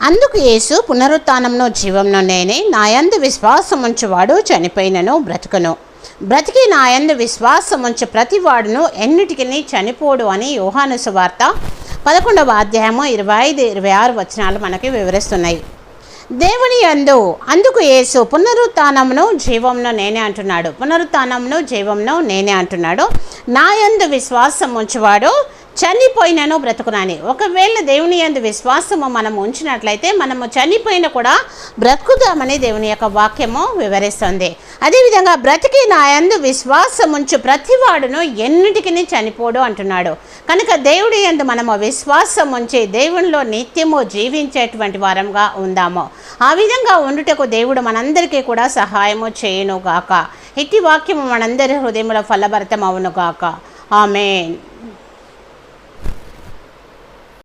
అందుకు యేసు, పునరుత్థానమును జీవమును నేనే, నాయందు విశ్వాసముంచువాడు చనిపోయినను బ్రతుకును, బ్రతికి నాయందు విశ్వాసముంచు ప్రతివాడును ఎన్నిటికి చనిపోడు అని యోహాను సువార్త 11వ అధ్యాయము 25-26 వచనాలు మనకి వివరిస్తున్నాయి. దేవుని యందు అందుకు యేసు పునరుత్థానమును జీవమును నేనే అంటున్నాడు. పునరుత్థానమును జీవమును నేనే అంటున్నాడు. నా యందు విశ్వాసం ఉంచువాడు చనిపోయినను బ్రతుకునని. ఒకవేళ దేవుని యందు విశ్వాసము మనం ఉంచినట్లయితే మనము చనిపోయిన కూడా బ్రతుకుదామని దేవుని యొక్క వాక్యము వివరిస్తుంది. అదేవిధంగా బ్రతికి నా యందు విశ్వాసం ఉంచు ప్రతివాడును ఎన్నిటికి చనిపోడు అంటున్నాడు. కనుక దేవుడి యందు మనము విశ్వాసం ఉంచి దేవునిలో నిత్యము జీవించేటువంటి వారంగా ఉందాము. ఆ విధంగా ఉండుటకు దేవుడు మనందరికీ కూడా సహాయము చేయును గాక. ఇట్టి వాక్యము మనందరి హృదయంలో ఫలభరితం అవును గాక. ఆమేన్.